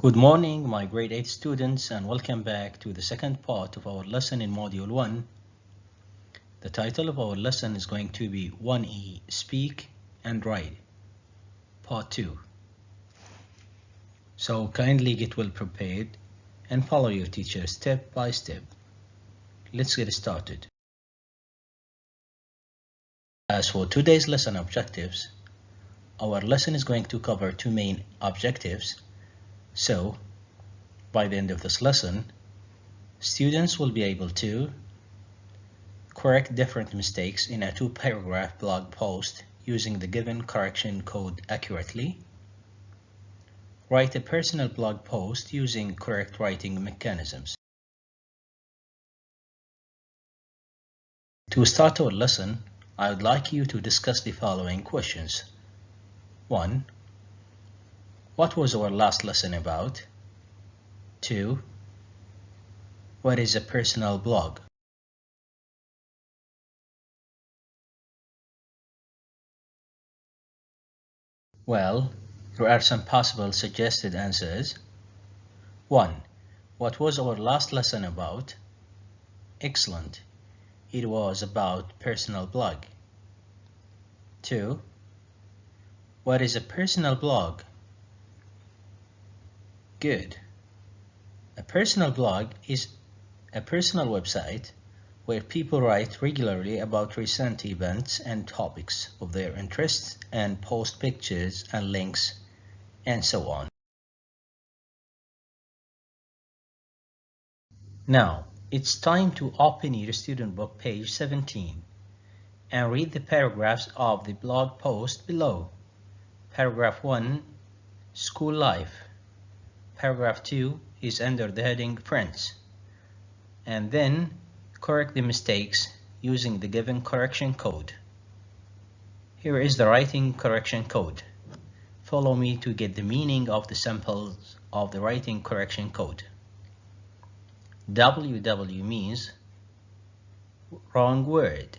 Good morning, my grade 8 students, and welcome back to the second part of our lesson in Module 1. The title of our lesson is going to be 1E, Speak and Write, Part 2. So kindly get well prepared and follow your teacher step by step. Let's get started. As for today's lesson objectives, our lesson is going to cover two main objectives. So, by the end of this lesson, students will be able to correct different mistakes in a two-paragraph blog post using the given correction code accurately, write a personal blog post using correct writing mechanisms. To start our lesson, I would like you to discuss the following questions. 1. What was our last lesson about? 2. What is a personal blog? Well, here are some possible suggested answers. 1. What was our last lesson about? Excellent. It was about personal blog. 2. What is a personal blog? Good. A personal blog is a personal website where people write regularly about recent events and topics of their interests and post pictures and links and so on. Now, it's time to open your student book page 17 and read the paragraphs of the blog post below. Paragraph 1, School Life. Paragraph 2 is under the heading Friends. And then correct the mistakes using the given correction code. Here is the writing correction code. Follow me to get the meaning of the samples of the writing correction code. WW means wrong word.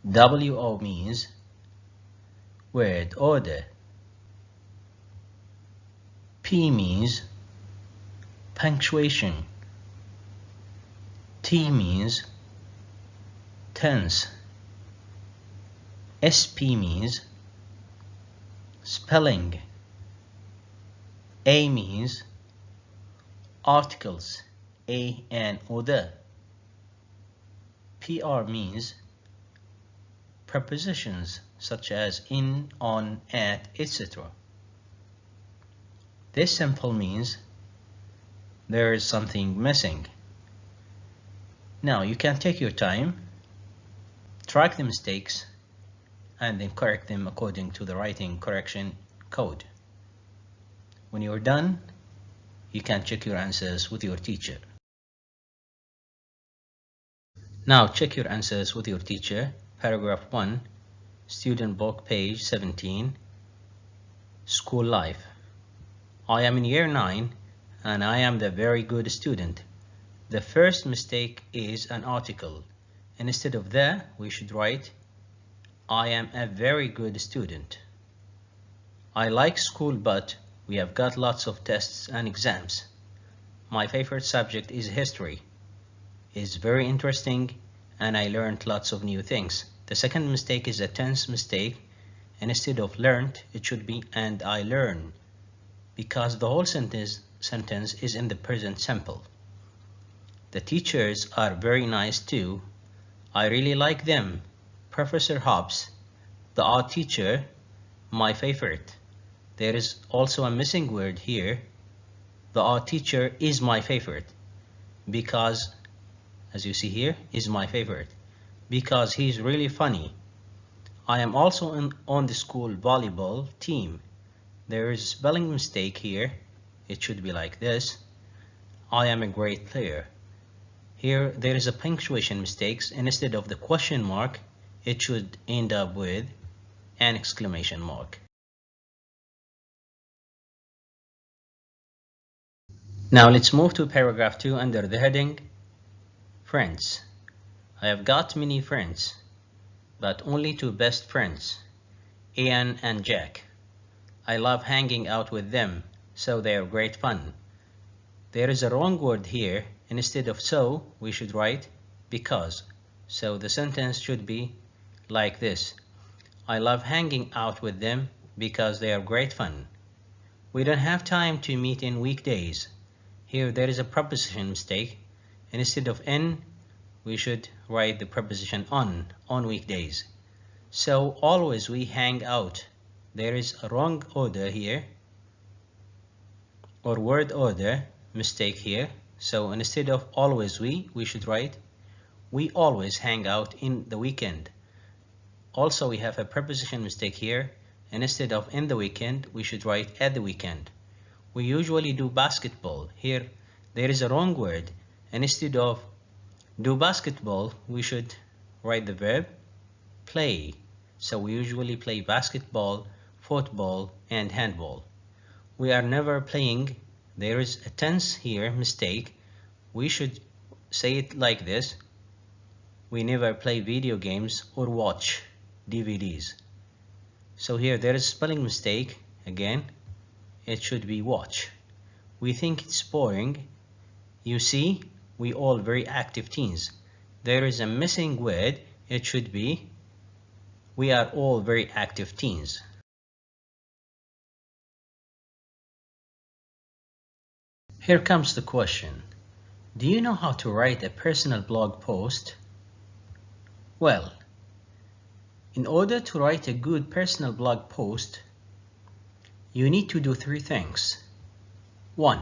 WO means word order. P means punctuation. T means tense. SP means spelling. A means articles, a and or the. PR means prepositions such as in, on, at, etc. This sample means there is something missing. Now you can take your time, track the mistakes, and then correct them according to the writing correction code. When you're done, you can check your answers with your teacher. Now check your answers with your teacher. Paragraph 1, student book page 17, School Life. I am in year 9 and I am the very good student. The first mistake is an article. Instead of the, we should write I am a very good student. I like school, but we have got lots of tests and exams. My favorite subject is history. It's very interesting and I learned lots of new things. The second mistake is a tense mistake. Instead of learned, it should be and I learn, because the whole sentence is in the present simple. The teachers are very nice too. I really like them. Professor Hobbs, the art teacher, my favorite. There is also a missing word here. The art teacher is my favorite because, as you see here, is my favorite because he's really funny. I am also on the school volleyball team. There is a spelling mistake here. It should be like this. I am a great player. Here there is a punctuation mistake. Instead of the question mark, it should end up with an exclamation mark. Now let's move to paragraph 2 under the heading Friends. I have got many friends, but only two best friends, Ian and Jack. I love hanging out with them, so they are great fun. There is a wrong word here. Instead of so, we should write because. So the sentence should be like this. I love hanging out with them because they are great fun. We don't have time to meet in weekdays. Here there is a preposition mistake. Instead of in, we should write the preposition on weekdays. So always we hang out. There is a wrong order here, or word order mistake here. So instead of always we should write we always hang out in the weekend. Also we have a preposition mistake here. Instead of in the weekend, we should write at the weekend. We usually do basketball. Here there is a wrong word. Instead of do basketball, we should write the verb play. So we usually play basketball, football, and handball. We are never playing. There is a tense here mistake. We should say it like this. We never play video games or watch DVDs. So here there is a spelling mistake. Again, it should be watch. We think it's boring. You see, we all very active teens. There is a missing word. It should be we are all very active teens. Here comes the question. Do you know how to write a personal blog post? Well, in order to write a good personal blog post, you need to do 3 things. 1.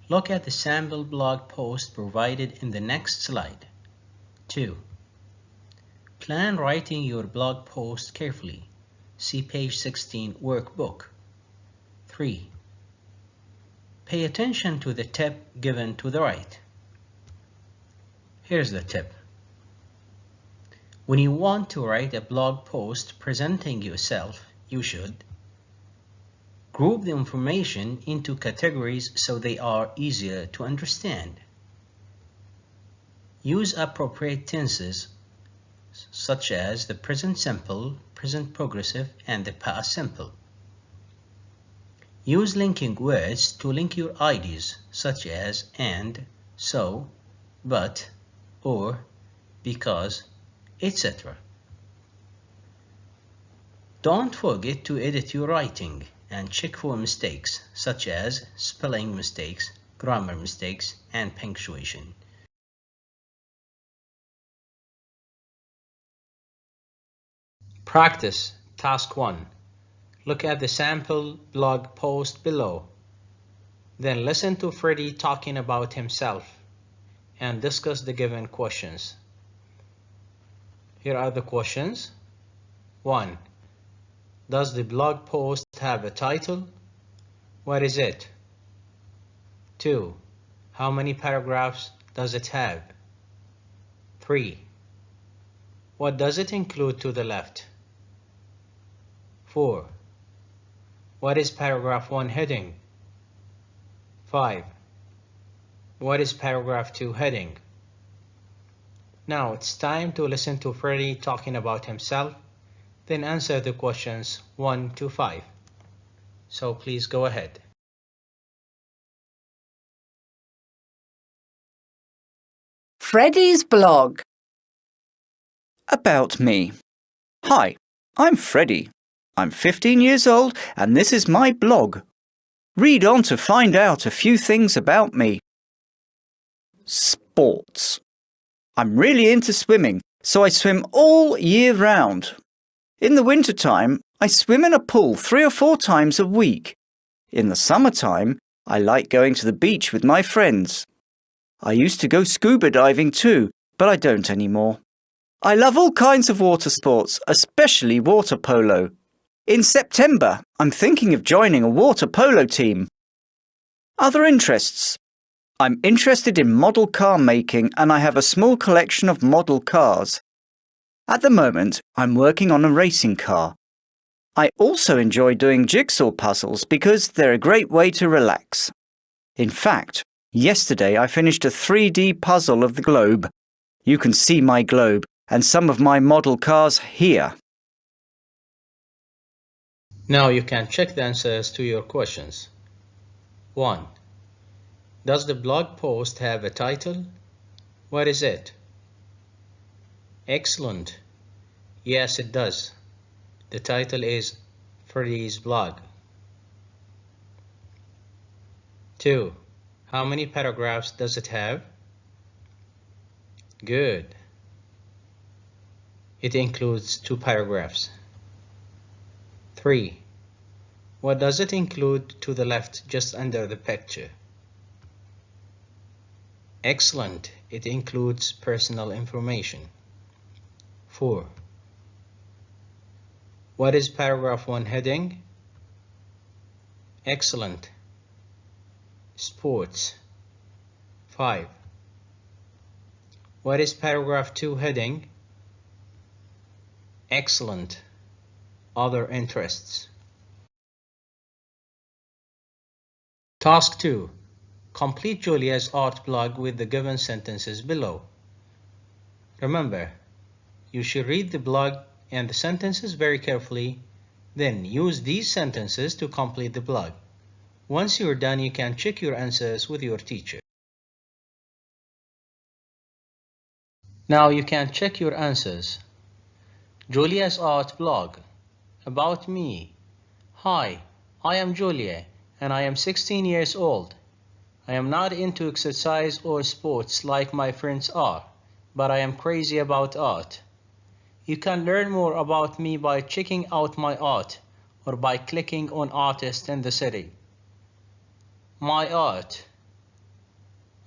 Look at the sample blog post provided in the next slide. 2. Plan writing your blog post carefully. See page 16 workbook. 3. Pay attention to the tip given to the right. Here's the tip. When you want to write a blog post presenting yourself, you should group the information into categories so they are easier to understand. Use appropriate tenses such as the present simple, present progressive, and the past simple. Use linking words to link your ideas such as and, so, but, or, because, etc. Don't forget to edit your writing and check for mistakes such as spelling mistakes, grammar mistakes, and punctuation. Practice Task 1. Look at the sample blog post below. Then listen to Freddie talking about himself and discuss the given questions. Here are the questions. 1. Does the blog post have a title? What is it? 2. How many paragraphs does it have? 3. What does it include to the left? 4. What is paragraph 1 heading? 5. What is paragraph 2 heading? Now it's time to listen to Freddie talking about himself, then answer the questions 1 to 5. So please go ahead. Freddie's blog. About me. Hi, I'm Freddie. I'm 15 years old and this is my blog. Read on to find out a few things about me. Sports. I'm really into swimming, so I swim all year round. In the wintertime, I swim in a pool 3 or 4 times a week. In the summertime, I like going to the beach with my friends. I used to go scuba diving too, but I don't anymore. I love all kinds of water sports, especially water polo. In September, I'm thinking of joining a water polo team. Other interests. I'm interested in model car making and I have a small collection of model cars. At the moment, I'm working on a racing car. I also enjoy doing jigsaw puzzles because they're a great way to relax. In fact, yesterday I finished a 3D puzzle of the globe. You can see my globe and some of my model cars here. Now you can check the answers to your questions. 1. Does the blog post have a title? What is it? Excellent. Yes, it does. The title is Freddy's blog. 2. How many paragraphs does it have? Good. It includes 2 paragraphs. 3. What does it include to the left just under the picture? Excellent. It includes personal information. 4. What is paragraph 1 heading? Excellent. Sports. 5. What is paragraph 2 heading? Excellent. Other interests. Task 2. Complete Julia's art blog with the given sentences below. Remember, you should read the blog and the sentences very carefully, then use these sentences to complete the blog. Once you're done, you can check your answers with your teacher. Now you can check your answers. Julia's art blog. About me. Hi, I am Julia and I am 16 years old. I am not into exercise or sports like my friends are, but I am crazy about art. You can learn more about me by checking out my art or by clicking on Artist in the City. My art.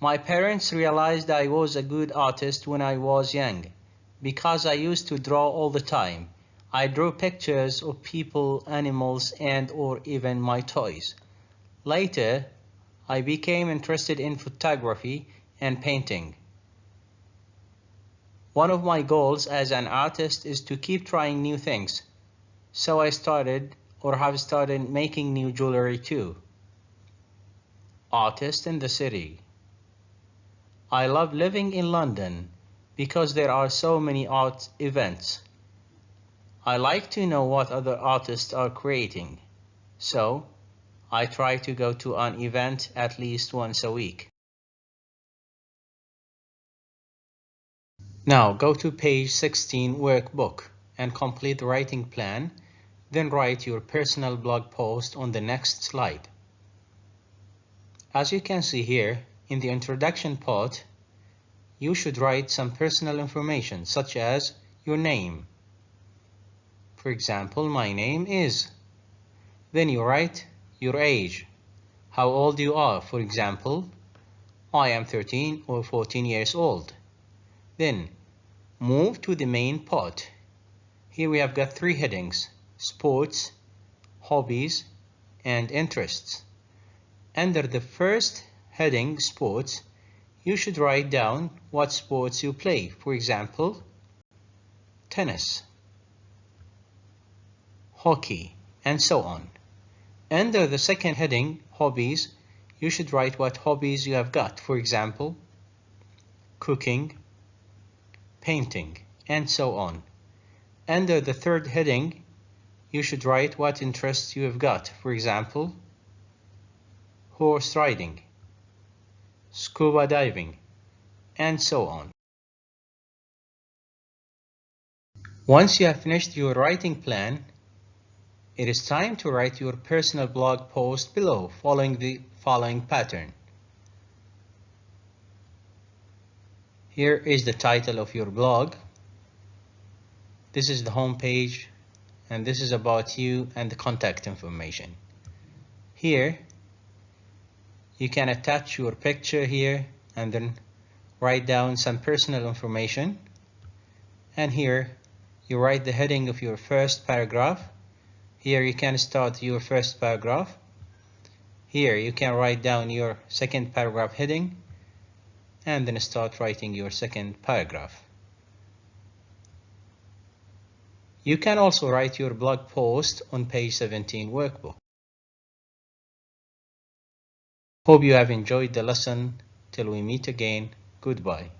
My parents realized I was a good artist when I was young because I used to draw all the time. I drew pictures of people, animals, and or even my toys. Later, I became interested in photography and painting. One of my goals as an artist is to keep trying new things. So I started or have started making new jewelry too. Artist in the City. I love living in London because there are so many art events. I like to know what other artists are creating. So, I try to go to an event at least once a week. Now go to page 16 workbook and complete the writing plan, then write your personal blog post on the next slide. As you can see here, in the introduction part, you should write some personal information such as your name. For example, my name is. Then you write your age, how old you are. For example, I am 13 or 14 years old. Then move to the main part. Here we have got 3 headings: sports, hobbies, and interests. Under the first heading, sports, you should write down what sports you play. For example, tennis, hockey, and so on. Under the second heading, hobbies, you should write what hobbies you have got. For example, cooking, painting, and so on. Under the third heading, you should write what interests you have got. For example, horse riding, scuba diving, and so on. Once you have finished your writing plan, it is time to write your personal blog post below, following the following pattern. Here is the title of your blog. This is the home page, and this is about you and the contact information. Here, you can attach your picture here and then write down some personal information. And here, you write the heading of your first paragraph. Here you can start your first paragraph. Here you can write down your second paragraph heading and then start writing your second paragraph. You can also write your blog post on page 17 workbook. Hope you have enjoyed the lesson. Till we meet again, goodbye.